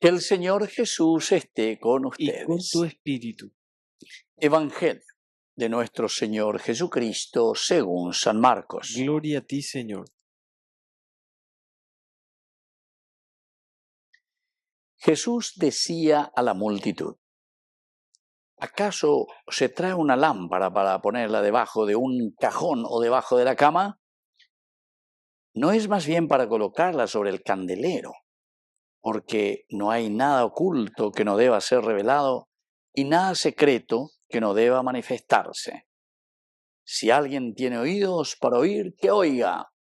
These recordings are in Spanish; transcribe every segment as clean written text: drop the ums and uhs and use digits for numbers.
Que el Señor Jesús esté con y con tu ustedes. espíritu. Evangelio de nuestro Señor Jesucristo según San Marcos. Gloria a ti, Señor. Jesús decía a la multitud: ¿acaso se trae una lámpara para ponerla debajo de un cajón o debajo de la cama? ¿No es más bien para colocarla sobre el candelero? Porque no hay nada oculto que no deba ser revelado y nada secreto que no deba manifestarse. Si alguien tiene oídos para oír, que oiga.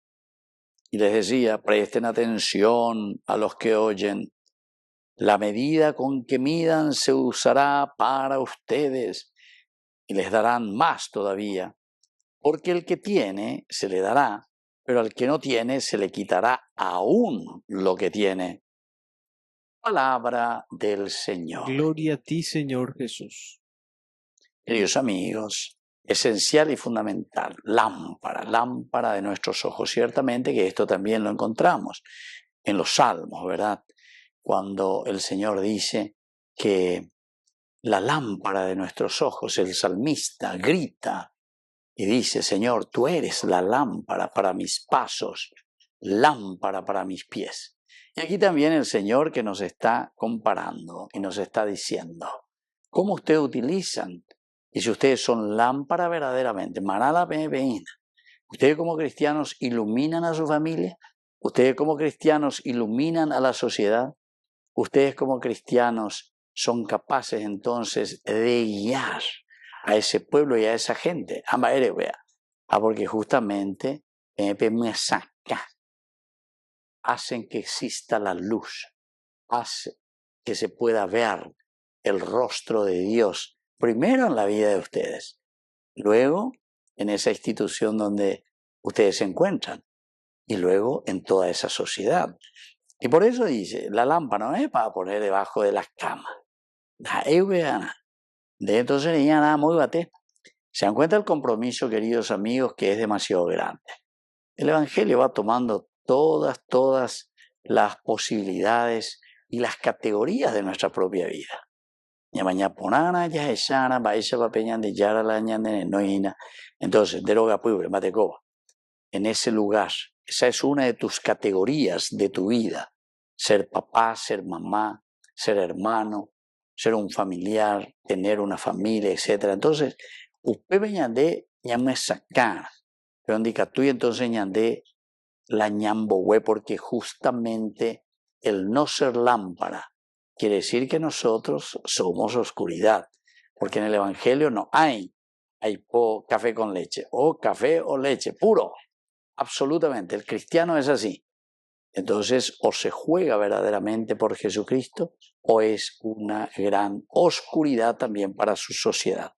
Y les decía: presten atención a los que oyen. La medida con que midan se usará para ustedes y les darán más todavía, porque el que tiene se le dará, pero al que no tiene se le quitará aún lo que tiene. Palabra del Señor. Gloria a ti, Señor Jesús. Queridos amigos, esencial y fundamental, lámpara de nuestros ojos. Ciertamente que esto también lo encontramos en los Salmos, ¿verdad? Cuando el Señor dice que la lámpara de nuestros ojos, el salmista grita y dice: Señor, tú eres la lámpara para mis pasos, lámpara para mis pies. Y aquí también el Señor que nos está comparando y nos está diciendo: ¿cómo ustedes utilizan? Y si ustedes son lámpara verdaderamente, manala peina, ustedes como cristianos iluminan a su familia, ustedes como cristianos iluminan a la sociedad, ustedes como cristianos son capaces entonces de guiar a ese pueblo y a esa gente. Porque justamente hacen que exista la luz, hace que se pueda ver el rostro de Dios, primero en la vida de ustedes, luego en esa institución donde ustedes se encuentran y luego en toda esa sociedad. Y por eso dice, la lámpara no es para poner debajo de las camas. De entonces nada muy bate. Se dan cuenta el compromiso, queridos amigos, que es demasiado grande. El Evangelio va tomando todas las posibilidades y las categorías de nuestra propia vida. Entonces, en ese lugar, esa es una de tus categorías de tu vida. Ser papá, ser mamá, ser hermano, ser un familiar, tener una familia, etc. Entonces, usted de llame sacar, pero indica tú y entonces ñande la ñambohue, porque justamente el no ser lámpara quiere decir que nosotros somos oscuridad, porque en el Evangelio no hay café con leche, o café o leche, puro, absolutamente, el cristiano es así. Entonces, o se juega verdaderamente por Jesucristo, o es una gran oscuridad también para su sociedad.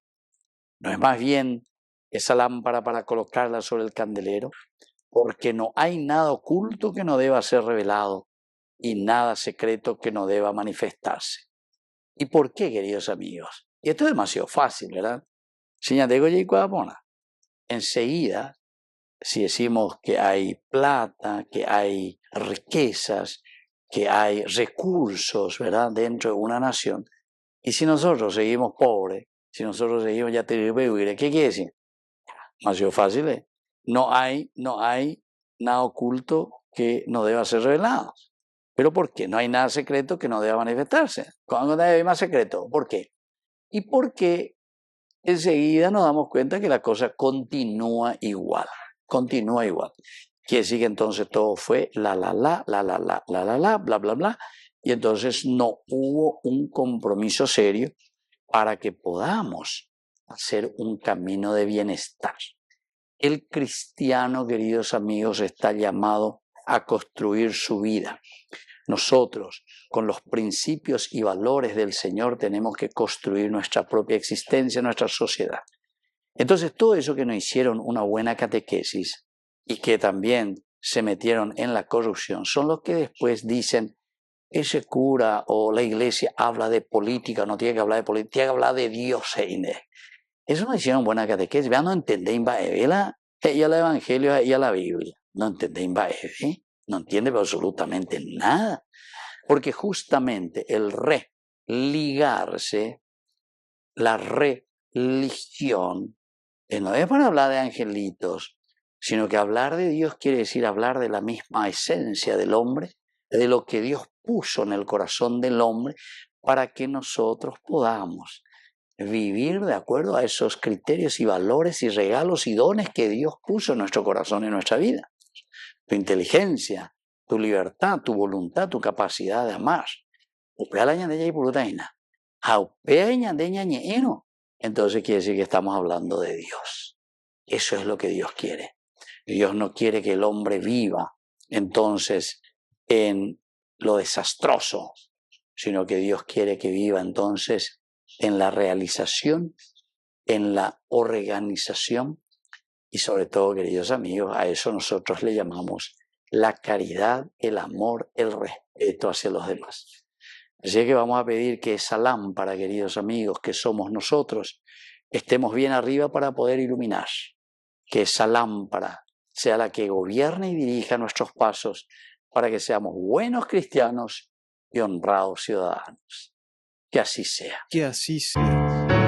No es más bien esa lámpara para colocarla sobre el candelero, porque no hay nada oculto que no deba ser revelado y nada secreto que no deba manifestarse. ¿Y por qué, queridos amigos? Y esto es demasiado fácil, ¿verdad? Enseguida, si decimos que hay plata, que hay riquezas, que hay recursos, ¿verdad?, dentro de una nación, y si nosotros seguimos pobres, si nosotros seguimos ya ¿qué quiere decir? Demasiado fácil, ¿eh? No hay nada oculto que no deba ser revelado. ¿Pero por qué? No hay nada secreto que no deba manifestarse. ¿Cuándo hay más secreto? ¿Por qué? Y porque enseguida nos damos cuenta que la cosa continúa igual. Continúa igual. Quiere decir que entonces todo fue bla, bla, bla. Y entonces no hubo un compromiso serio para que podamos hacer un camino de bienestar. El cristiano, queridos amigos, está llamado a construir su vida. Nosotros, con los principios y valores del Señor, tenemos que construir nuestra propia existencia, nuestra sociedad. Entonces, todo eso que no hicieron una buena catequesis y que también se metieron en la corrupción, son los que después dicen: ese cura o la iglesia habla de política, no tiene que hablar de política, tiene que hablar de Dios. Eso no hicieron buena catequesis. Vean, no entendéis el Evangelio y la Biblia. No entendéis, no entiende absolutamente nada. Porque justamente el religarse, la religión, no es para hablar de angelitos, sino que hablar de Dios quiere decir hablar de la misma esencia del hombre, de lo que Dios puso en el corazón del hombre para que nosotros podamos vivir de acuerdo a esos criterios y valores y regalos y dones que Dios puso en nuestro corazón y en nuestra vida. Tu inteligencia, tu libertad, tu voluntad, tu capacidad de amar. Entonces quiere decir que estamos hablando de Dios. Eso es lo que Dios quiere. Dios no quiere que el hombre viva entonces en lo desastroso, sino que Dios quiere que viva entonces en la realización, en la organización y sobre todo, queridos amigos, a eso nosotros le llamamos la caridad, el amor, el respeto hacia los demás. Así que vamos a pedir que esa lámpara, queridos amigos, que somos nosotros, estemos bien arriba para poder iluminar. Que esa lámpara sea la que gobierne y dirija nuestros pasos para que seamos buenos cristianos y honrados ciudadanos. Que así sea. Que así sea.